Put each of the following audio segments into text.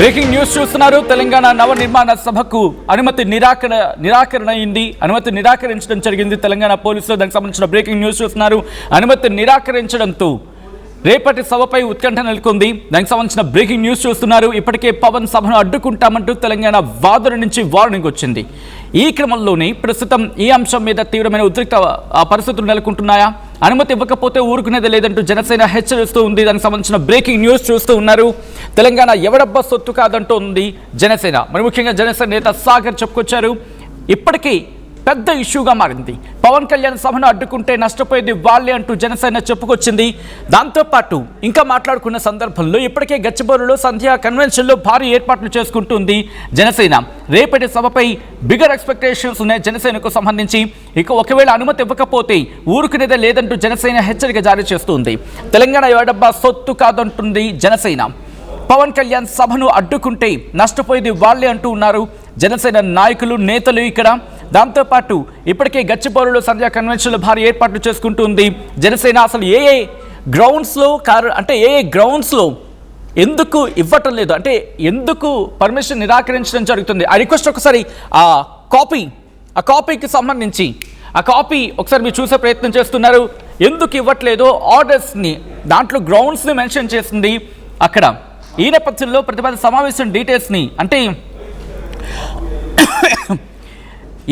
Breaking news చూస్తున్నారు. తెలంగాణ నవనిర్మాణ సభకు అనుమతి నిరాకరణ అయింది. అనుమతి నిరాకరించడం జరిగింది తెలంగాణ పోలీసులు. దానికి సంబంధించిన బ్రేకింగ్ న్యూస్ చూస్తున్నారు. అనుమతి నిరాకరించడంతో రేపటి సభపై ఉత్కంఠ నెలకొంది. దానికి సంబంధించిన బ్రేకింగ్ న్యూస్ చూస్తున్నారు. ఇప్పటికే పవన్ సభను అడ్డుకుంటామంటూ తెలంగాణ వాదుల నుంచి వార్నింగ్ వచ్చింది. ఈ క్రమంలోనే ప్రస్తుతం ఈ అంశం మీద తీవ్రమైన ఉద్రిక్త పరిస్థితులు నెలకొంటున్నాయా? అనుమతి ఇవ్వకపోతే ఊరుకునేది లేదంటూ జనసేన హెచ్చరిస్తూ ఉంది. దానికి సంబంధించిన బ్రేకింగ్ న్యూస్ చూస్తూ ఉన్నారు. తెలంగాణ ఎవడబ్బా సొత్తు కాదంటూ ఉంది జనసేన. మరి ముఖ్యంగా జనసేన నేత సాగర్ చెప్పుకొచ్చారు. ఇప్పటికీ పెద్ద ఇష్యూగా మారింది. పవన్ కళ్యాణ్ సభను అడ్డుకుంటే నష్టపోయేది వాళ్ళే అంటూ జనసేన చెప్పుకొచ్చింది. దాంతోపాటు ఇంకా మాట్లాడుకున్న సందర్భంలో ఇప్పటికే గచ్చిబౌలిలో సంధ్యా కన్వెన్షన్లో భారీ ఏర్పాట్లు చేసుకుంటుంది జనసేన. రేపటి సభపై బిగర్ ఎక్స్పెక్టేషన్స్ ఉన్నాయి జనసేనకు సంబంధించి. ఇక ఒకవేళ అనుమతి ఇవ్వకపోతే ఊరుకునేదే లేదంటూ జనసేన హెచ్చరిక జారీ చేస్తుంది. తెలంగాణ ఎవడబ్బా సొత్తు కాదంటుంది జనసేన. పవన్ కళ్యాణ్ సభను అడ్డుకుంటే నష్టపోయేది వాళ్ళే అంటూ ఉన్నారు జనసేన నాయకులు, నేతలు ఇక్కడ. దాంతోపాటు ఇప్పటికే గచ్చిబౌలిలో సంధ్యా కన్వెన్షన్లో భారీ ఏర్పాట్లు చేసుకుంటుంది జనసేన. అసలు ఏ గ్రౌండ్స్లో ఎందుకు ఇవ్వటం లేదు, అంటే ఎందుకు పర్మిషన్ నిరాకరించడం జరుగుతుంది? ఆ రిక్వెస్ట్ ఒకసారి ఆ కాపీకి సంబంధించి ఆ కాపీ ఒకసారి మీరు చూసే ప్రయత్నం చేస్తున్నారు. ఎందుకు ఇవ్వట్లేదో ఆర్డర్స్ని, దాంట్లో గ్రౌండ్స్ని మెన్షన్ చేసింది అక్కడ. ఈ నేపథ్యంలో ప్రతిపాద సమావేశం డీటెయిల్స్ని, అంటే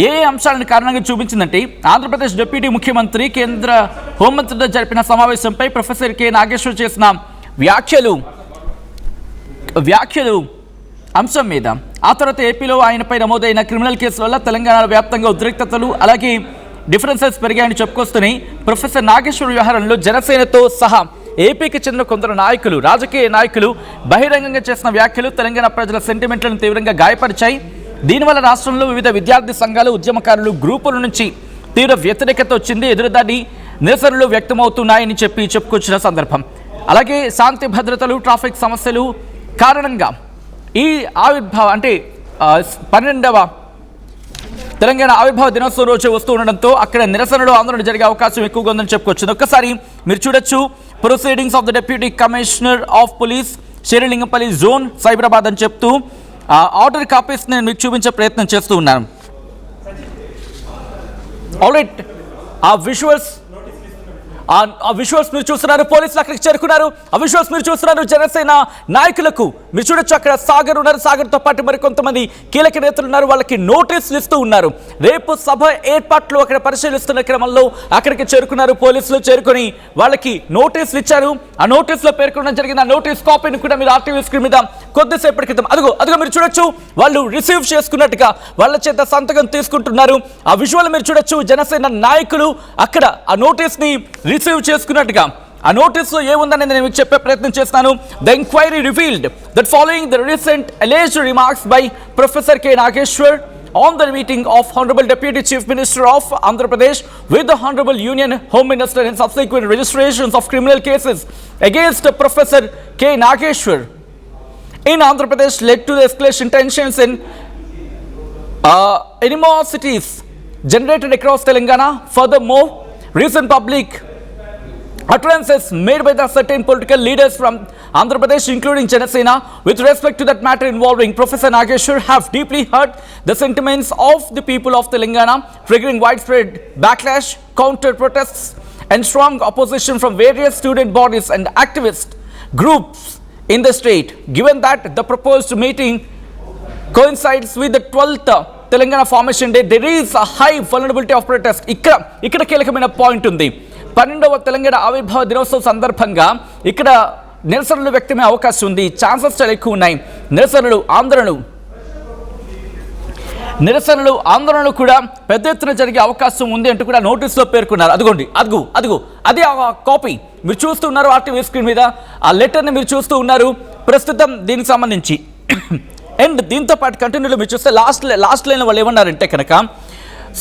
ఏ అంశాలను కారణంగా చూపించిందంటే ఆంధ్రప్రదేశ్ డిప్యూటీ ముఖ్యమంత్రి కేంద్ర హోంమంత్రితో జరిపిన సమావేశంపై ప్రొఫెసర్ కె నాగేశ్వర్ చేసిన వ్యాఖ్యలు అంశం మీద. ఆ తర్వాత ఏపీలో ఆయనపై నమోదైన క్రిమినల్ కేసు వల్ల తెలంగాణ వ్యాప్తంగా ఉద్రిక్తతలు అలాగే డిఫరెన్సెస్ పెరిగాయని చెప్పుకొస్తున్నాయి. ప్రొఫెసర్ నాగేశ్వర్ వ్యవహారంలో జనసేనతో సహా ఏపీకి చెందిన కొందరు నాయకులు, రాజకీయ నాయకులు బహిరంగంగా చేసిన వ్యాఖ్యలు తెలంగాణ ప్రజల సెంటిమెంట్లను తీవ్రంగా గాయపరిచాయి. దీనివల్ల రాష్ట్రంలో వివిధ విద్యార్థి సంఘాలు, ఉద్యమకారులు గ్రూపుల నుంచి తీవ్ర వ్యతిరేకత వచ్చింది. ఎదురుదాడి నిరసనలు వ్యక్తమవుతున్నాయని చెప్పుకొచ్చిన సందర్భం. అలాగే శాంతి భద్రతలు, ట్రాఫిక్ సమస్యలు కారణంగా ఈ ఆవిర్భావ, అంటే 12వ తెలంగాణ ఆవిర్భావ దినోత్సవం రోజు వస్తూ ఉండడంతో అక్కడ నిరసనలు, ఆందోళన జరిగే అవకాశం ఎక్కువగా ఉందని చెప్పుకొచ్చింది. ఒక్కసారి మీరు చూడొచ్చు. Proceedings of the deputy commissioner of police Serilingampally zone Cyberabad అని చెప్తూ ఆర్డర్ కాపీస్ నేను మీకు చూపించే ప్రయత్నం చేస్తూ ఉన్నాను. ఆల్రైట్, ఆ విజువల్స్ మీరు చూస్తున్నారు. పోలీసులు అక్కడికి చేరుకున్నారు. ఆ విజువల్స్ మీరు చూస్తున్నారు. జనసేన నాయకులకు మీరు చూడొచ్చు. అక్కడ సాగర్ ఉన్నారు. సాగర్తో పాటు మరి కొంతమంది కీలక నేతలు ఉన్నారు. వాళ్ళకి నోటీసులు ఇస్తూ ఉన్నారు. రేపు సభ ఏర్పాట్లు అక్కడ పరిశీలిస్తున్న క్రమంలో అక్కడికి చేరుకున్నారు పోలీసులు. చేరుకొని వాళ్ళకి నోటీసులు ఇచ్చారు. ఆ నోటీసులో పేర్కొనడం జరిగింది. ఆ నోటీస్ కాపీని కూడా మీరు ఆర్టీవీ స్క్రీన్ మీద కొద్దిసేపటి క్రితం అదిగో మీరు చూడొచ్చు. వాళ్ళు రిసీవ్ చేసుకున్నట్టుగా వాళ్ళ చేత సంతకం తీసుకుంటున్నారు. ఆ విజువల్ మీరు చూడొచ్చు. జనసేన నాయకులు అక్కడ ఆ నోటీస్ని రిసీవ్ చేసుకున్నట్టుగా. ఆ నోటీస్లో ఏముందని నేను మీకు చెప్పే ప్రయత్నం చేస్తాను. The enquiry revealed that following the recent alleged remarks by Professor K. Nageshwar on the meeting of Honorable Deputy Chief Minister of Andhra Pradesh with the Honorable Union Home Minister and subsequent registrations of criminal cases against Professor K. Nageshwar in Andhra Pradesh led to the escalation tensions and animosities generated across Telangana. Furthermore, recent public utterances made by the certain political leaders from Andhra Pradesh, including Janasena, with respect to that matter involving Professor Nageshwar, have deeply hurt the sentiments of the people of Telangana, triggering widespread backlash, counter protests, and strong opposition from various student bodies and activist groups in the state. Given that the proposed meeting coincides with the 12th Telangana Formation Day, there is a high vulnerability of protest. ఇక్కడ కీలకమైన point ఉంది. 12వ తెలంగాణ ఆవిర్భావ దినోత్సవం సందర్భంగా ఇక్కడ నిరసనలు వ్యక్తమయ్యే అవకాశం ఉంది. ఛాన్సెస్ చాలా ఎక్కువ ఉన్నాయి. నిరసనలు ఆందోళనలు కూడా పెద్ద ఎత్తున జరిగే అవకాశం ఉంది అంటూ కూడా నోటీసులో పేర్కొన్నారు. అది ఆ కాపీ మీరు చూస్తున్నారు ఆర్టీవీ స్క్రీన్ మీద. ఆ లెటర్ని మీరు చూస్తూ ఉన్నారు ప్రస్తుతం దీనికి సంబంధించి. అండ్ దీంతో పాటు కంటిన్యూలో మీరు చూస్తే లాస్ట్ లైన్ వాళ్ళు ఏమన్నారంటే కనుక,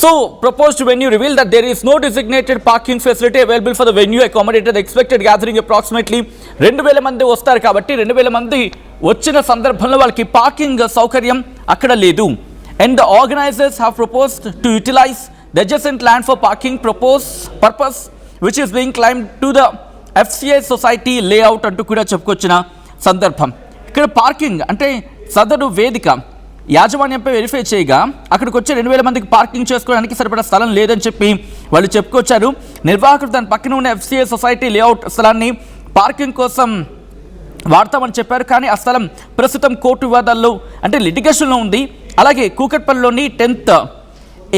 so proposed venue revealed that there is no designated parking facility available for the venue accommodated the expected gathering approximately 2000 మంది వస్తారు కాబట్టి 2000 మంది వచ్చిన సందర్భంలో వాళ్ళకి పార్కింగ్ సౌకర్యం అక్కడ లేదు. And the organizers have proposed to utilize the adjacent land for parking purpose which is being claimed to the FCI society layout అంటూ కూడా చెప్పుకొచ్చిన సందర్భం. ఇక్కడ పార్కింగ్ అంటే సదరు వేదిక యాజమాన్యంపై వెరిఫై చేయగా అక్కడికి వచ్చే 2,000 మందికి పార్కింగ్ చేసుకోవడానికి సరిపడా స్థలం లేదని చెప్పి వాళ్ళు చెప్పుకొచ్చారు. నిర్వాహకుడు దాని పక్కన ఉన్న FCA సొసైటీ లేఅవుట్ స్థలాన్ని పార్కింగ్ కోసం వాడతామని చెప్పారు. కానీ ఆ స్థలం ప్రస్తుతం కోర్టు వివాదాల్లో అంటే లిటిగేషన్లో ఉంది. అలాగే కూకట్పల్లిలోని 10th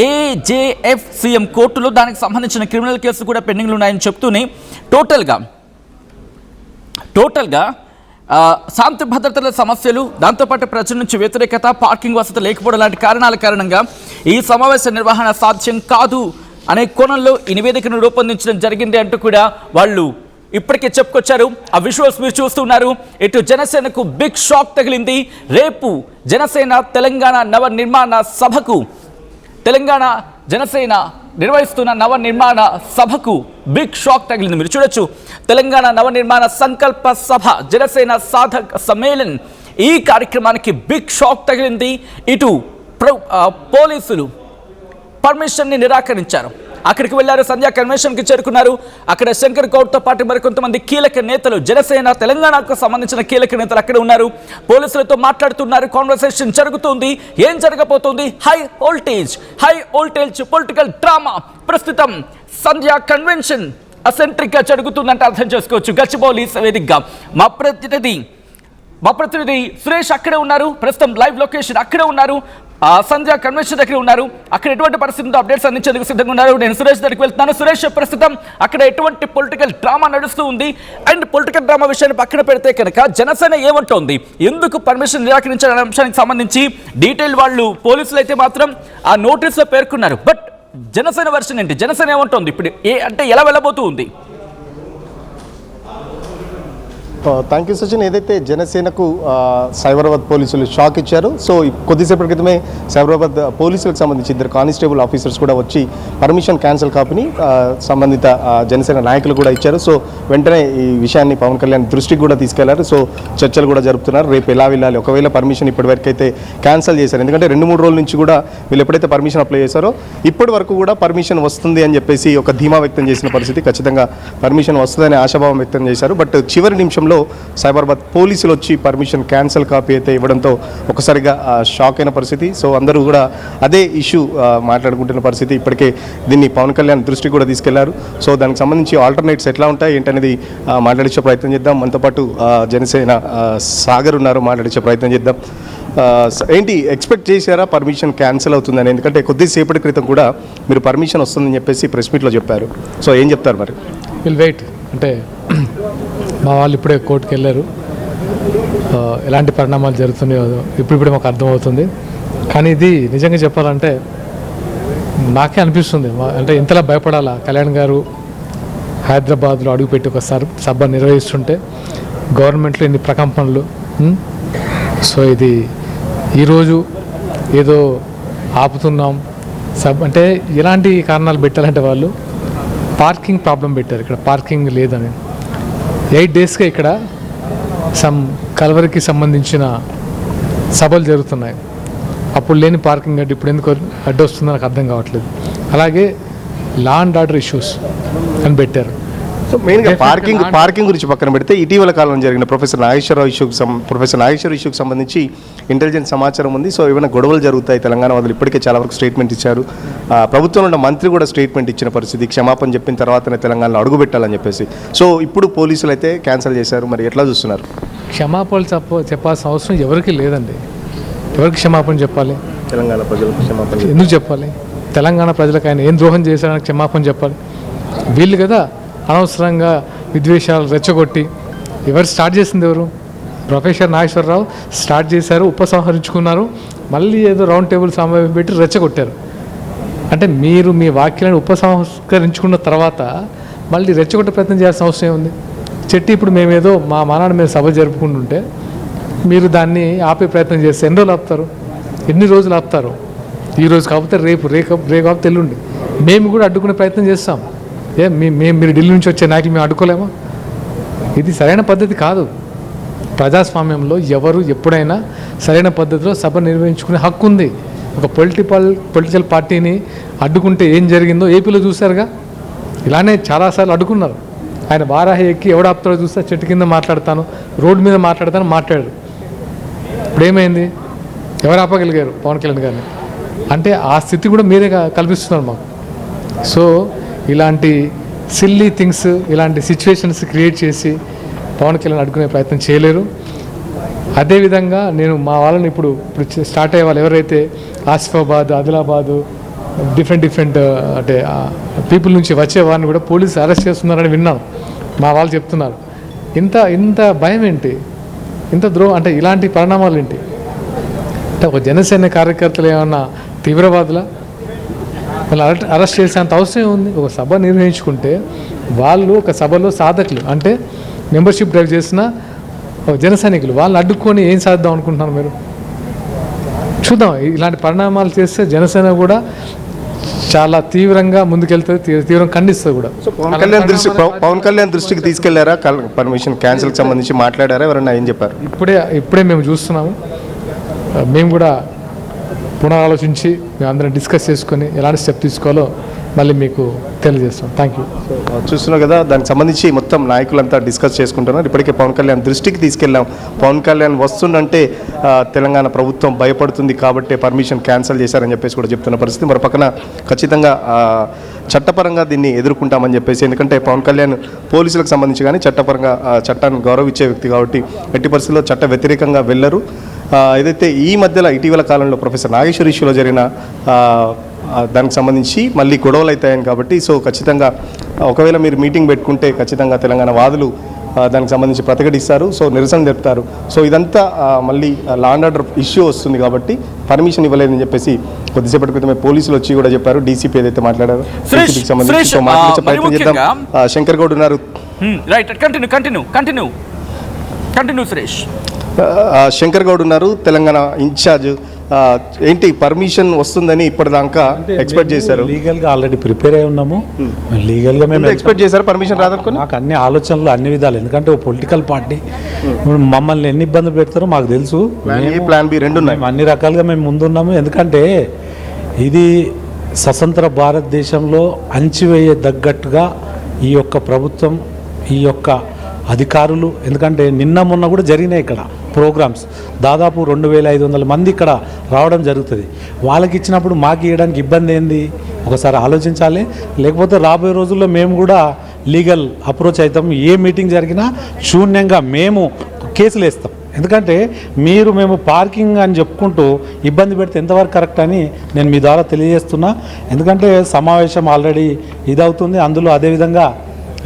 AJFCM కోర్టులో దానికి సంబంధించిన క్రిమినల్ కేసులు కూడా పెండింగ్లు ఉన్నాయని చెప్తూనే టోటల్గా శాంతి భద్రతల సమస్యలు, దాంతోపాటు ప్రజల నుంచి వ్యతిరేకత, పార్కింగ్ వసతి లేకపోవడం లాంటి కారణాల కారణంగా ఈ సమావేశ నిర్వహణ సాధ్యం కాదు అనే కోణంలో ఈ నివేదికను రూపొందించడం జరిగింది అంటూ కూడా వాళ్ళు ఇప్పటికే చెప్పుకొచ్చారు. ఆ విజువల్స్ మీరు చూస్తున్నారు. ఇటు జనసేనకు బిగ్ షాక్ తగిలింది. రేపు జనసేన తెలంగాణ నవ నిర్మాణ సభకు జనసేన నిర్వహిస్తున్న నవ నిర్మాణ సభకు బిగ్ షాక్ తగిలింది. మీరు చూడొచ్చు, తెలంగాణ నవ నిర్మాణ సంకల్ప సభ జనసేన సాధక సమ్మేళన్ ఈ కార్యక్రమానికి బిగ్ షాక్ తగిలింది. ఇటు పోలీసులు పర్మిషన్ని నిరాకరించారు. అక్కడికి వెళ్లారు, సంధ్యా కన్వెన్షన్కి చేరుకున్నారు. అక్కడ శంకర్ గౌడ్తో పాటు మరికొంతమంది కీలక నేతలు, జనసేన తెలంగాణకు సంబంధించిన కీలక నేతలు అక్కడ ఉన్నారు. పోలీసులతో మాట్లాడుతున్నారు. కాన్వర్సేషన్ జరుగుతుంది. ఏం జరగబోతుంది? హై వోల్టేజ్ పొలిటికల్ డ్రామా ప్రస్తుతం సంధ్యా కన్వెన్షన్ అసెంట్రిక్గా జరుగుతుందంటే అర్థం చేసుకోవచ్చు. గచ్చిబౌలి వేదికగా మా ప్రతినిధి సురేష్ అక్కడే ఉన్నారు. ప్రస్తుతం లైవ్ లొకేషన్ అక్కడే ఉన్నారు. సంధ్యా కన్వెన్షన్ దగ్గర ఉన్నారు. అక్కడ ఎటువంటి పరిస్థితుల్లో అప్డేట్స్ అందించేందుకు సిద్ధంగా ఉన్నారు. నేను సురేష్ దగ్గరికి వెళ్తున్నాను. సురేష్, ప్రస్తుతం అక్కడ ఎటువంటి పొలిటికల్ డ్రామా నడుస్తూ ఉంది? అండ్ పొలిటికల్ డ్రామా విషయాన్ని పక్కన పెడితే కనుక జనసేన ఏమంటోంది, ఎందుకు పర్మిషన్ నిరాకరించాలనే అంశానికి సంబంధించి డీటెయిల్ వాళ్ళు పోలీసులు అయితే మాత్రం ఆ నోటీసులో పేర్కొన్నారు. బట్ జనసేన వర్షన్ ఏంటి? జనసేన ఏమంటోంది ఇప్పుడు? అంటే ఎలా వెళ్ళబోతూ ఉంది? Thank you Sachin. ఏదైతే జనసేనకు సైబరాబాద్ పోలీసులు షాక్ ఇచ్చారు. సో కొద్దిసేపటి క్రితమే సైబరాబాద్ పోలీసులకు సంబంధించి 2 కానిస్టేబుల్ ఆఫీసర్స్ కూడా వచ్చి పర్మిషన్ క్యాన్సిల్ కాపీని సంబంధిత జనసేన నాయకులు కూడా ఇచ్చారు. సో వెంటనే ఈ విషయాన్ని పవన్ కళ్యాణ్ దృష్టికి కూడా తీసుకెళ్లారు. సో చర్చలు కూడా జరుపుతున్నారు. రేపు ఎలా వెళ్ళాలి, ఒకవేళ పర్మిషన్ ఇప్పటివరకు అయితే క్యాన్సిల్ చేశారు. ఎందుకంటే 2-3 రోజుల నుంచి కూడా వీళ్ళు ఎప్పుడైతే పర్మిషన్ అప్లై చేశారో ఇప్పటి వరకు కూడా పర్మిషన్ వస్తుంది అని చెప్పేసి ఒక ధీమా వ్యక్తం చేసిన పరిస్థితి. ఖచ్చితంగా పర్మిషన్ వస్తుందని ఆశాభావం వ్యక్తం చేశారు. బట్ చివరి నిమిషంలో సైబరాబాద్ పోలీసులు వచ్చి పర్మిషన్ క్యాన్సిల్ కాపీ అయితే ఇవ్వడంతో ఒకసారిగా షాక్ అయిన పరిస్థితి. సో అందరూ కూడా అదే ఇష్యూ మాట్లాడుకుంటున్న పరిస్థితి. ఇప్పటికే దీన్ని పవన్ కళ్యాణ్ దృష్టికి కూడా తీసుకెళ్లారు. సో దానికి సంబంధించి ఆల్టర్నేట్స్ ఎట్లా ఉంటాయి ఏంటనేది మాట్లాడించే ప్రయత్నం చేద్దాం. మనతో పాటు జనసేన సాగర్ ఉన్నారు, మాట్లాడించే ప్రయత్నం చేద్దాం. ఏంటి ఎక్స్పెక్ట్ చేశారా పర్మిషన్ క్యాన్సిల్ అవుతుందని? ఎందుకంటే కొద్దిసేపటి క్రితం కూడా మీరు పర్మిషన్ వస్తుందని చెప్పేసి ప్రెస్ మీట్లో చెప్పారు. సో ఏం చెప్తారు మరి? విల్ వెయిట్ అంటే మా వాళ్ళు ఇప్పుడే కోర్టుకు వెళ్ళారు. ఎలాంటి పరిణామాలు జరుగుతున్నాయో ఇప్పుడిప్పుడే మాకు అర్థమవుతుంది. కానీ ఇది నిజంగా చెప్పాలంటే నాకే అనిపిస్తుంది, అంటే ఇంతలా భయపడాలా కళ్యాణ్ గారు హైదరాబాద్లో అడుగుపెట్టి ఒక సభ నిర్వహిస్తుంటే గవర్నమెంట్లో ఇన్ని ప్రకంపనలు. సో ఇది ఈరోజు ఏదో ఆపుతున్నాం అంటే ఎలాంటి కారణాలు పెట్టాలంటే వాళ్ళు పార్కింగ్ ప్రాబ్లం పెట్టారు. ఇక్కడ పార్కింగ్ లేదని 8 డేస్గా ఇక్కడ కల్వరికి సంబంధించిన సభలు జరుగుతున్నాయి. అప్పుడు లేని పార్కింగ్ అడ్డు ఇప్పుడు ఎందుకు అడ్డు వస్తుందో నాకు అర్థం కావట్లేదు. అలాగే లా అండ్ ఆర్డర్ ఇష్యూస్ అని పెట్టారు. సో మెయిన్గా పార్కింగ్ గురించి పక్కన పెడితే ఇటీవల కాలంలో జరిగిన ప్రొఫెసర్ నాగేశ్వరరావు ఇష్యూకి సంబంధించి ఇంటెలిజెన్స్ సమాచారం ఉంది. సో ఏమైనా గొడవలు జరుగుతాయి తెలంగాణ వాళ్ళు ఇప్పటికే చాలా వరకు స్టేట్మెంట్ ఇచ్చారు. ప్రభుత్వంలో ఉన్న మంత్రి కూడా స్టేట్మెంట్ ఇచ్చిన పరిస్థితి, క్షమాపణ చెప్పిన తర్వాతనే తెలంగాణలో అడుగు పెట్టాలని చెప్పేసి. సో ఇప్పుడు పోలీసులు అయితే క్యాన్సిల్ చేశారు. మరి ఎట్లా చూస్తున్నారు? క్షమాపణలు చెప్పాల్సిన అవసరం ఎవరికి లేదండి. ఎవరికి క్షమాపణ చెప్పాలి? తెలంగాణ ప్రజలకు క్షమాపణ ఎందుకు చెప్పాలి? తెలంగాణ ప్రజలకు ఆయన ఏం ద్రోహం చేశారని క్షమాపణ చెప్పాలి. వీళ్ళు కదా అనవసరంగా విద్వేషాలు రెచ్చగొట్టి. ఎవరు స్టార్ట్ చేసింది? ఎవరు? ప్రొఫెసర్ నాగేశ్వరరావు స్టార్ట్ చేశారు, ఉపసంహరించుకున్నారు, మళ్ళీ ఏదో రౌండ్ టేబుల్ సమావేశం పెట్టి రెచ్చగొట్టారు. అంటే మీరు మీ వాక్యాలను ఉపసంహరించుకున్న తర్వాత మళ్ళీ రెచ్చగొట్టే ప్రయత్నం చేయాల్సిన అవసరం ఏముంది? చెట్టి ఇప్పుడు మేమేదో మా మానాడు మేము సభ జరుపుకుంటుంటే మీరు దాన్ని ఆపే ప్రయత్నం చేస్తే ఎన్ని రోజులు ఆపుతారు? ఎన్ని రోజులు ఆపుతారు? ఈరోజు కాకపోతే రేపు కాకపోతే ఎల్లుండి మేము కూడా అడ్డుకునే ప్రయత్నం చేస్తాం. మీరు ఢిల్లీ నుంచి వచ్చే నాయకులు మేము అడ్డుకోలేమా? ఇది సరైన పద్ధతి కాదు. ప్రజాస్వామ్యంలో ఎవరు ఎప్పుడైనా సరైన పద్ధతిలో సభ నిర్వహించుకునే హక్కు ఉంది. ఒక పొలిటికల్ పార్టీని అడ్డుకుంటే ఏం జరిగిందో ఏపీలో చూశారుగా. ఇలానే చాలాసార్లు అడ్డుకున్నారు. ఆయన వారాహి ఎక్కి ఎవడు ఆపుతాడో చూస్తే చెట్టు కింద మాట్లాడతాను, రోడ్డు మీద మాట్లాడతాను మాట్లాడారు. ఇప్పుడు ఏమైంది? ఎవరు ఆపగలిగారు? పవన్ కళ్యాణ్ గారిని. అంటే ఆ స్థితి కూడా మీరే కల్పిస్తున్నారు మాకు. సో ఇలాంటి సిల్లీ థింగ్స్, ఇలాంటి సిచ్యువేషన్స్ క్రియేట్ చేసి పవన్ కళ్యాణ్ అడ్డుకునే ప్రయత్నం చేయలేరు. అదేవిధంగా నేను మా వాళ్ళని ఇప్పుడు స్టార్ట్ అయ్యే వాళ్ళు ఎవరైతే ఆసిఫాబాద్, ఆదిలాబాదు, డిఫరెంట్ అంటే పీపుల్ నుంచి వచ్చే వారిని కూడా పోలీసు అరెస్ట్ చేస్తున్నారని విన్నాను. మా వాళ్ళు చెప్తున్నారు. ఇంత భయం ఏంటి? ఇంత ద్రోహం అంటే ఇలాంటి పరిణామాలు ఏంటి? అంటే ఒక జనసేన కార్యకర్తలు ఏమన్నా తీవ్రవాదులా? వాళ్ళు అరెస్ట్ చేసేంత అవసరం ఉంది. ఒక సభ నిర్వహించుకుంటే వాళ్ళు ఒక సభలో సాధకులు అంటే మెంబర్షిప్ డ్రైవ్ చేసిన జన సైనికులు, వాళ్ళని అడ్డుకొని ఏం సాధిద్దాం అనుకుంటున్నారు మీరు? చూద్దాం. ఇలాంటి పరిణామాలు చేస్తే జనసేన కూడా చాలా తీవ్రంగా ముందుకెళ్తుంది, తీవ్రంగా ఖండిస్తుంది కూడా. సో పవన్ కళ్యాణ్ దృష్టికి తీసుకెళ్లారా? పర్మిషన్ క్యాన్సిల్కి సంబంధించి మాట్లాడారా? ఎవరన్నా ఏం చెప్పారు? ఇప్పుడే మేము చూస్తున్నాము. మేము కూడా పునరాలోచించి మేము అందరం డిస్కస్ చేసుకొని ఎలాంటి స్టెప్ తీసుకోవాలో మళ్ళీ మీకు తెలియజేస్తాం. Thank you. చూస్తున్నాం కదా, దానికి సంబంధించి మొత్తం నాయకులంతా డిస్కస్ చేసుకుంటున్నారు. ఇప్పటికే పవన్ కళ్యాణ్ దృష్టికి తీసుకెళ్ళాం. పవన్ కళ్యాణ్ వస్తుందంటే తెలంగాణ ప్రభుత్వం భయపడుతుంది కాబట్టి పర్మిషన్ క్యాన్సిల్ చేశారని చెప్పేసి కూడా చెప్తున్న పరిస్థితి. మరో పక్కన ఖచ్చితంగా చట్టపరంగా దీన్ని ఎదుర్కొంటామని చెప్పేసి, ఎందుకంటే పవన్ కళ్యాణ్ పోలీసులకు సంబంధించి కానీ చట్టపరంగా చట్టాన్ని గౌరవించే వ్యక్తి కాబట్టి ఎట్టి పరిస్థితుల్లో చట్ట వ్యతిరేకంగా వెళ్ళరు. ఏదైతే ఈ మధ్యలో ఇటీవల కాలంలో ప్రొఫెసర్ నాగేశ్వర్ ఇష్యూలో జరిగిన దానికి సంబంధించి మళ్ళీ గొడవలు అవుతాయని కాబట్టి, సో ఖచ్చితంగా ఒకవేళ మీరు మీటింగ్ పెట్టుకుంటే ఖచ్చితంగా తెలంగాణ వాదులు దానికి సంబంధించి ప్రతిఘటిస్తారు. సో నిరసన జరుపుతారు. సో ఇదంతా మళ్ళీ లా అండ్ ఆర్డర్ ఇష్యూ వస్తుంది కాబట్టి పర్మిషన్ ఇవ్వలేదని చెప్పేసి కొద్దిసేపటి క్రితమే పోలీసులు వచ్చి కూడా చెప్పారు. డీసీపీ ఏదైతే మాట్లాడారో డీసీపీకి సంబంధించి సో మాట్లాడే ప్రయత్నం చేద్దాం. శంకర్ గౌడ్ ఉన్నారు. సురేష్. శంకర్ గౌడ్ ఉన్నారు, తెలంగాణ ఇన్ఛార్జ్. ఏంటి పర్మిషన్ వస్తుందని ఇప్పటిదాకా ఎక్స్పెక్ట్ చేశారు? లీగల్గా ఆల్రెడీ ప్రిపేర్ అయి ఉన్నాము. లీగల్గా మేము ఎక్స్పెక్ట్ చేశారు పర్మిషన్ రాదనుకుని. నాకు అన్ని ఆలోచనలు అన్ని విధాలు, ఎందుకంటే ఒక పొలిటికల్ పార్టీ మమ్మల్ని ఎన్ని ఇబ్బందులు పెడతారో మాకు తెలుసు. ప్లాన్ బి రెండు ఉన్నాయి. అన్ని రకాలుగా మేము ముందున్నాము. ఎందుకంటే ఇది స్వతంత్ర భారతదేశంలో అణచివేయదగ్గట్టుగా ఈ యొక్క ప్రభుత్వం, ఈ యొక్క అధికారులు, ఎందుకంటే నిన్న మొన్న కూడా జరిగినాయి ఇక్కడ ప్రోగ్రామ్స్. దాదాపు 2500 మంది ఇక్కడ రావడం జరుగుతుంది. వాళ్ళకి ఇచ్చినప్పుడు మాకు ఇవ్వడానికి ఇబ్బంది ఏంది? ఒకసారి ఆలోచించాలి. లేకపోతే రాబోయే రోజుల్లో మేము కూడా లీగల్ అప్రోచ్ అవుతాం. ఏ మీటింగ్ జరిగినా శూన్యంగా మేము కేసులు వేస్తాం. ఎందుకంటే మేము పార్కింగ్ అని చెప్పుకుంటూ ఇబ్బంది పెడితే ఎంతవరకు కరెక్ట్ అని నేను మీ ద్వారా తెలియజేస్తున్నా. ఎందుకంటే సమావేశం ఆల్రెడీ ఇదవుతుంది. అందులో అదేవిధంగా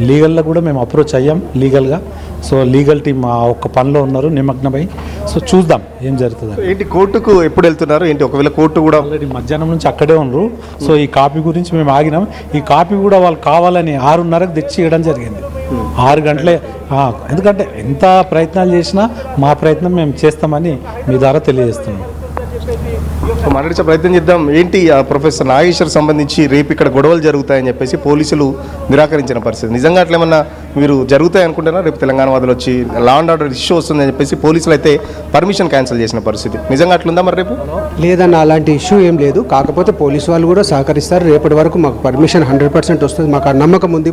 లీగల్లో కూడా మేము అప్రోచ్ అయ్యాం లీగల్గా. సో లీగల్ టీమ్ ఆ ఒక్క పనిలో ఉన్నారు నిమగ్నమై. సో చూద్దాం ఏం జరుగుతుంది. ఏంటి కోర్టుకు ఎప్పుడు వెళ్తున్నారు ఏంటి? ఒకవేళ కోర్టు కూడా ఆల్రెడీ మధ్యాహ్నం నుంచి అక్కడే ఉన్నారు. సో ఈ కాపీ గురించి మేము ఆగినాం. ఈ కాపీ కూడా వాళ్ళు కావాలని 6:30కు తెచ్చి ఇవ్వడం జరిగింది. 6 గంటలే. ఎందుకంటే ఎంత ప్రయత్నాలు చేసినా మా ప్రయత్నం మేము చేస్తామని మీ ద్వారా తెలియజేస్తున్నాం. మాట్లాడే ప్రయత్నం చేద్దాం. ఏంటి ప్రొఫెసర్ నాగేశ్వర్ సంబంధించి రేపు ఇక్కడ గొడవలు జరుగుతాయని చెప్పేసి పోలీసులు నిరాకరించిన పరిస్థితి. నిజంగా అట్లేమన్నా మీరు జరుగుతాయి అనుకుంటున్నా? రేపు తెలంగాణ వాదులు వచ్చి లా అండ్ ఆర్డర్ ఇష్యూ వస్తుందని చెప్పేసి పోలీసులు అయితే పర్మిషన్ క్యాన్సిల్ చేసిన పరిస్థితి నిజంగా అట్లుందా మరి రేపు? లేదన్న, అలాంటి ఇష్యూ ఏం లేదు. కాకపోతే పోలీసు వాళ్ళు కూడా సహకరిస్తారు. రేపటి వరకు మాకు పర్మిషన్ 100% వస్తుంది. మాకు ఆ నమ్మకం ఉంది.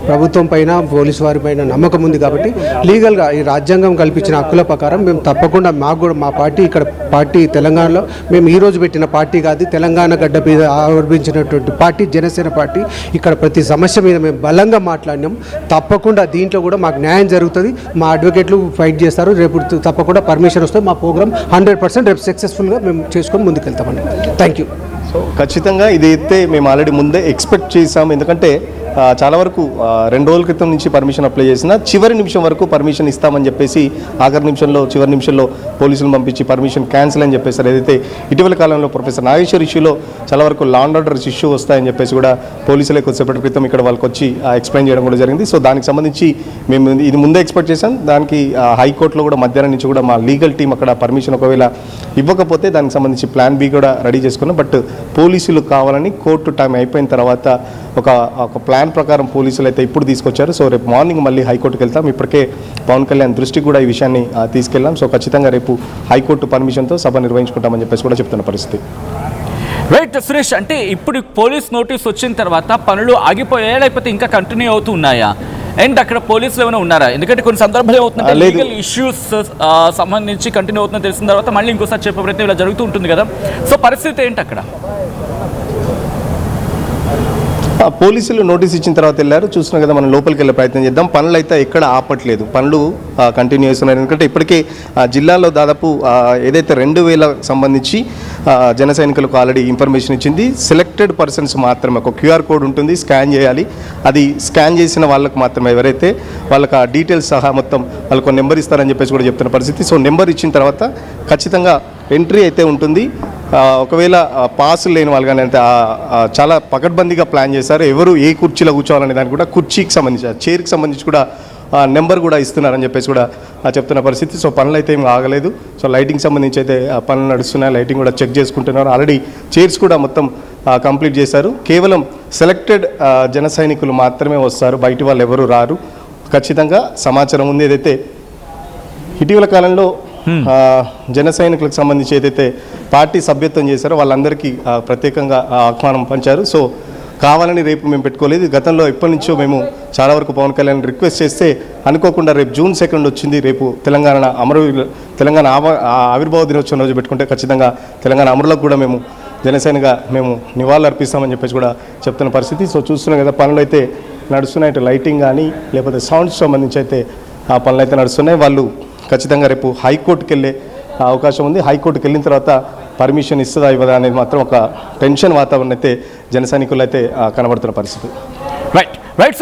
ప్రభుత్వం పైన, పోలీసు వారి పైన నమ్మకం ఉంది. కాబట్టి లీగల్గా ఈ రాజ్యాంగం కల్పించిన హక్కుల ప్రకారం మేము తప్పకుండా, మాకు కూడా మా పార్టీ ఇక్కడ పార్టీ తెలంగాణలో మేము ఈరోజు పెట్టిన పార్టీ కాదు, తెలంగాణ గడ్డ మీద ఆవిర్భించినటువంటి పార్టీ జనసేన పార్టీ. ఇక్కడ ప్రతి సమస్య మీద మేము బలంగా మాట్లాడినాం. తప్పకుండా దీంట్లో కూడా మాకు న్యాయం జరుగుతుంది. మా అడ్వకేట్లు ఫైట్ చేస్తారు. రేపు తప్పకుండా పర్మిషన్ వస్తుంది. మా ప్రోగ్రామ్ 100% రేపు సక్సెస్ఫుల్గా మేము చేసుకొని ముందుకెళ్తామండి. Thank you. సో ఖచ్చితంగా ఇదైతే మేము ఆల్రెడీ ముందే ఎక్స్పెక్ట్ చేసాము. ఎందుకంటే చాలా వరకు 2 రోజుల క్రితం నుంచి పర్మిషన్ అప్లై చేసిన చివరి నిమిషం వరకు పర్మిషన్ ఇస్తామని చెప్పేసి చివరి నిమిషంలో పోలీసులు పంపించి పర్మిషన్ క్యాన్సిల్ అని చెప్పేసారు. ఏదైతే ఇటీవల కాలంలో ప్రొఫెసర్ నాగేశ్వర్ ఇష్యూలో చాలా వరకు లా అండ్ ఆర్డర్ ఇష్యూ వస్తాయని చెప్పేసి కూడా పోలీసులే కొద్దిసేపటి క్రితం ఇక్కడ వాళ్ళకి వచ్చి ఎక్స్ప్లెయిన్ చేయడం కూడా జరిగింది. సో దానికి సంబంధించి మేము ఇది ముందే ఎక్స్పెక్ట్ చేశాం. దానికి హైకోర్టులో కూడా మధ్యాహ్నం నుంచి కూడా మా లీగల్ టీం అక్కడ పర్మిషన్ ఒకవేళ ఇవ్వకపోతే దానికి సంబంధించి ప్లాన్ బి కూడా రెడీ చేసుకున్నాం. బట్ పోలీసులు కావాలని కోర్టు టైం అయిపోయిన తర్వాత ఒక ప్లాన్ ప్రకారం పోలీసులు అయితే ఇప్పుడు తీసుకొచ్చారు. సో రేపు మార్నింగ్ మళ్ళీ హైకోర్టుకి వెళ్తాం. ఇప్పటికే పవన్ కళ్యాణ్ దృష్టికి కూడా ఈ విషయాన్ని తీసుకెళ్ళాం. సో ఖచ్చితంగా రేపు హైకోర్టు పర్మిషన్తో సభ నిర్వహించుకుంటామని చెప్పేసి కూడా చెప్తున్న పరిస్థితి. రైట్ సురేష్, అంటే ఇప్పుడు పోలీస్ నోటీస్ వచ్చిన తర్వాత పనులు ఆగిపోయాయా లేకపోతే ఇంకా కంటిన్యూ అవుతూ ఉన్నాయా? అండ్ అక్కడ పోలీసులు ఏమైనా ఉన్నారా? ఎందుకంటే కొన్ని సందర్భాలు అవుతుందంటే లేదు. లీగల్ ఇష్యూస్ సంబంధించి కంటిన్యూ అవుతుందని తెలిసిన తర్వాత మళ్ళీ ఇంకోసారి చెప్పే ప్రయత్నం ఇలా జరుగుతూ ఉంటుంది కదా, సో పరిస్థితి ఏంటి అక్కడ? పోలీసులు నోటీస్ ఇచ్చిన తర్వాత వెళ్ళారు, చూస్తున్నాం కదా, మనం లోపలికి వెళ్ళే ప్రయత్నం చేద్దాం. పనులు అయితే ఎక్కడ ఆపట్లేదు, పనులు కంటిన్యూ చేస్తున్నారు. ఎందుకంటే ఇప్పటికే జిల్లాలో దాదాపు ఏదైతే 2000 సంబంధించి జన సైనికులకు ఆల్రెడీ ఇన్ఫర్మేషన్ ఇచ్చింది. సెలెక్టెడ్ పర్సన్స్ మాత్రమే ఒక QR కోడ్ ఉంటుంది, స్కాన్ చేయాలి. అది స్కాన్ చేసిన వాళ్ళకు మాత్రమే, ఎవరైతే వాళ్ళకి ఆ డీటెయిల్స్ సహా మొత్తం వాళ్ళకు నెంబర్ ఇస్తారని చెప్పేసి కూడా చెప్తున్న పరిస్థితి. సో నెంబర్ ఇచ్చిన తర్వాత ఖచ్చితంగా ఎంట్రీ అయితే ఉంటుంది. ఒకవేళ పాసులు లేని వాళ్ళు కానీ అంటే చాలా పకడ్బందీగా ప్లాన్ చేశారు. ఎవరు ఏ కుర్చీలో కూర్చోవాలనే దానికి కూడా కుర్చీకి సంబంధించి చైర్కి సంబంధించి కూడా నెంబర్ కూడా ఇస్తున్నారని చెప్పేసి కూడా చెప్తున్న పరిస్థితి. సో పనులు అయితే ఏం ఆగలేదు. సో లైటింగ్ సంబంధించి అయితే పనులు నడుస్తున్నాయి, లైటింగ్ కూడా చెక్ చేసుకుంటున్నారు. ఆల్రెడీ చైర్స్ కూడా మొత్తం కంప్లీట్ చేశారు. కేవలం సెలెక్టెడ్ జన సైనికులు మాత్రమే వస్తారు, బయటి వాళ్ళు ఎవరు రారు. ఖచ్చితంగా సమాచారం ఉంది. ఏదైతే ఇటీవల కాలంలో జన సైనికులకు సంబంధించి ఏదైతే పార్టీ సభ్యత్వం చేశారో వాళ్ళందరికీ ప్రత్యేకంగా ఆహ్వానం పంచారు. సో కావాలని రేపు మేము పెట్టుకోలేదు. గతంలో ఎప్పటి నుంచో మేము చాలా వరకు పవన్ కళ్యాణ్ రిక్వెస్ట్ చేస్తే అనుకోకుండా రేపు June 2 వచ్చింది. రేపు తెలంగాణ ఆవిర్భావ దినోత్సవం రోజు పెట్టుకుంటే ఖచ్చితంగా తెలంగాణ అమరులకు కూడా మేము జనసేనగా మేము నివాళులు అర్పిస్తామని చెప్పేసి కూడా చెప్తున్న పరిస్థితి. సో చూస్తున్నాం కదా, పనులు అయితే నడుస్తున్నాయి. ఇటు లైటింగ్ కానీ లేకపోతే సౌండ్స్ సంబంధించి అయితే ఆ పనులు అయితే నడుస్తున్నాయి. వాళ్ళు ఖచ్చితంగా రేపు హైకోర్టుకి వెళ్ళే అవకాశం ఉంది. హైకోర్టుకి వెళ్ళిన తర్వాత పర్మిషన్ ఇస్తుందా ఇవ్వదా అనేది మాత్రం ఒక టెన్షన్ వాతావరణం అయితే జన సైనికులు అయితే కనబడుతున్న పరిస్థితి. రైట్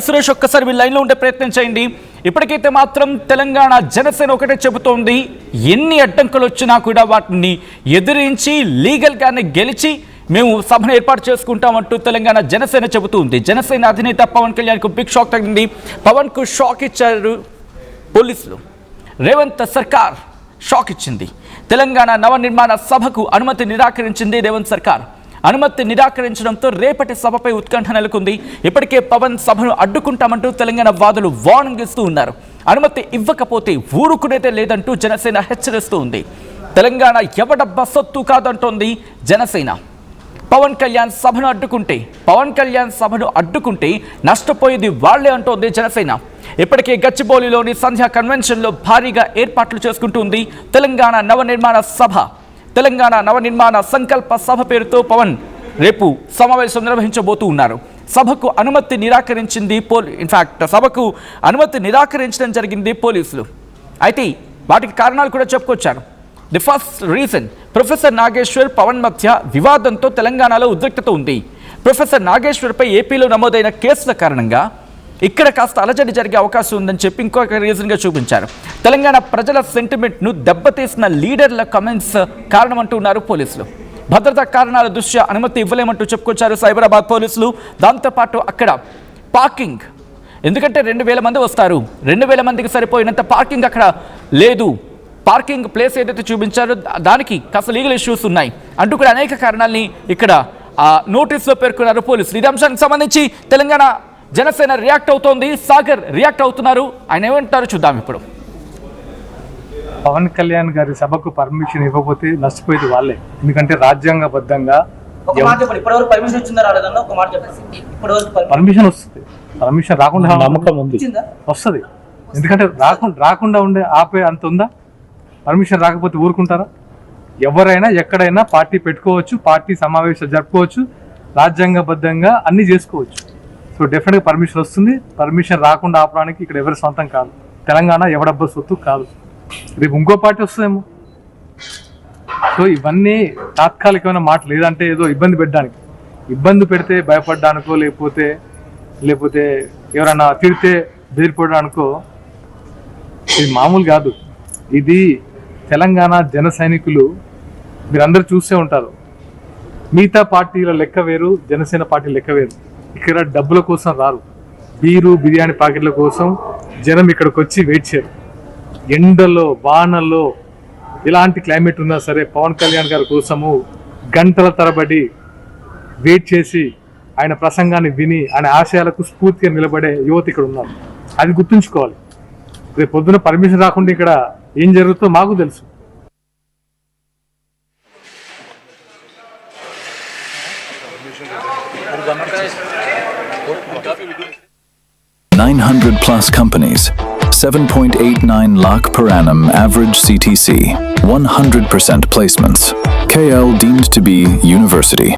సురేష్, ఒక్కసారి మీ లైన్లో ఉండే ప్రయత్నం చేయండి. ఇప్పటికైతే మాత్రం తెలంగాణ జనసేన ఒకటే చెబుతోంది, ఎన్ని అడ్డంకులు వచ్చినా కూడా వాటిని ఎదిరించి లీగల్గానే గెలిచి మేము సభను ఏర్పాటు చేసుకుంటామంటూ తెలంగాణ జనసేన చెబుతుంది. జనసేన అధినేత పవన్ కళ్యాణ్కు బిగ్ షాక్ తగ్గింది. పవన్కు షాక్ ఇచ్చారు పోలీసులు. రేవంత్ సర్కార్ షాక్ ఇచ్చింది. తెలంగాణ నవనిర్మాణ సభకు అనుమతి నిరాకరించింది రేవంత్ సర్కార్. అనుమతి నిరాకరించడంతో రేపటి సభపై ఉత్కంఠ నెలకొంది. ఇప్పటికే పవన్ సభను అడ్డుకుంటామంటూ తెలంగాణ వాదులు వార్నింగ్ ఇస్తూ ఉన్నారు. అనుమతి ఇవ్వకపోతే ఊరుకునేదే లేదంటూ జనసేన హెచ్చరిస్తూ ఉంది. తెలంగాణ ఎవడబ్బ సొత్తు కాదంటోంది జనసేన. పవన్ కళ్యాణ్ సభను అడ్డుకుంటే నష్టపోయేది వాళ్లే అంటోంది జనసేన. ఇప్పటికే గచ్చిబౌలిలోని సంధ్యా కన్వెన్షన్లో భారీగా ఏర్పాట్లు చేసుకుంటుంది తెలంగాణ నవనిర్మాణ సంకల్ప సభ పేరుతో పవన్ రేపు సమావేశం నిర్వహించబోతూ ఉన్నారు. సభకు అనుమతి నిరాకరించడం జరిగింది పోలీసులు. అయితే వాటికి కారణాలు కూడా చెప్పుకొచ్చారు. The first reason, professor Nageshwar Pavan మధ్య వివాదంతో తెలంగాణలో ఉద్రిక్తత ఉంది. ప్రొఫెసర్ నాగేశ్వర్పై ఏపీలో నమోదైన కేసుల కారణంగా ఇక్కడ కాస్త అలజడి జరిగే అవకాశం ఉందని చెప్పి ఇంకొక రీజన్గా చూపించారు. తెలంగాణ ప్రజల సెంటిమెంట్ను దెబ్బతీసిన లీడర్ల కమెంట్స్ కారణమంటున్నారు పోలీసులు. భద్రతా కారణాల దృష్ట్యా అనుమతి ఇవ్వలేమంటూ చెప్పుకొచ్చారు సైబరాబాద్ పోలీసులు. దాంతోపాటు అక్కడ పార్కింగ్, ఎందుకంటే 2000 మంది వస్తారు, 2000 మందికి సరిపోయినంత పార్కింగ్ అక్కడ లేదు. పార్కింగ్ ప్లేస్ ఏదైతే చూపించారో దానికి కాస్త లీగల్ ఇష్యూస్ ఉన్నాయి అంటూ కూడా అనేక కారణాలని ఇక్కడ నోటీసులో పేర్కొన్నారు పోలీసులు. ఈ అంశానికి సంబంధించి తెలంగాణ జనసేన రియాక్ట్ అవుతోంది. సాగర్ రియాక్ట్ అవుతున్నారు, ఆయన ఏమంటారు చూద్దాం ఇప్పుడు. పవన్ కళ్యాణ్ గారి సభకు పర్మిషన్ ఇవ్వకపోతే నష్టపోయేది వాళ్ళే. ఎందుకంటే రాజ్యాంగబద్ధంగా పర్మిషన్ వస్తుంది, పర్మిషన్ రాకుండా నమ్మకం ఉంది, వస్తుంది. ఎందుకంటే రాకుండా ఉండే ఆపే అంత ఉందా? పర్మిషన్ రాకపోతే ఊరుకుంటారా? ఎవరైనా ఎక్కడైనా పార్టీ పెట్టుకోవచ్చు, పార్టీ సమావేశాలు జరుపుకోవచ్చు, రాజ్యాంగబద్ధంగా అన్ని చేసుకోవచ్చు. సో డెఫినెట్గా పర్మిషన్ వస్తుంది. పర్మిషన్ రాకుండా ఆపడానికి ఇక్కడ ఎవరి సొంతం కాదు, తెలంగాణ ఎవడబ్బా సొత్తు కాదు. రేపు ఇంకో పార్టీ వస్తుందేమో. సో ఇవన్నీ తాత్కాలికమైన మాటలు, లేదంటే ఏదో ఇబ్బంది పెట్టడానికి, ఇబ్బంది పెడితే భయపడ్డానికో లేకపోతే ఎవరైనా తిడితే బెదిరిపోవడానికో ఇది మామూలు కాదు. ఇది తెలంగాణ జన సైనికులు మీరందరూ చూసే ఉంటారు. మిగతా పార్టీల లెక్క వేరు, జనసేన పార్టీ లెక్క వేరు. ఇక్కడ డబ్బుల కోసం రారు, బీరు బిర్యానీ ప్యాకెట్ల కోసం జనం ఇక్కడికి వచ్చి వెయిట్ చేయరు. ఎండలో వానల్లో ఎలాంటి క్లైమేట్ ఉన్నా సరే పవన్ కళ్యాణ్ గారి కోసము గంటల తరబడి వెయిట్ చేసి ఆయన ప్రసంగాన్ని విని ఆయన ఆశయాలకు స్ఫూర్తిగా నిలబడే యువత ఇక్కడ ఉన్నారు. అది గుర్తుంచుకోవాలి. రేపు పొద్దున పర్మిషన్ రాకుండా ఇక్కడ ఏం జరుగుతుందో మాకు తెలుసు. 900 plus companies, 7.89 lakh per annum average CTC, 100% placements. KL deemed to be university.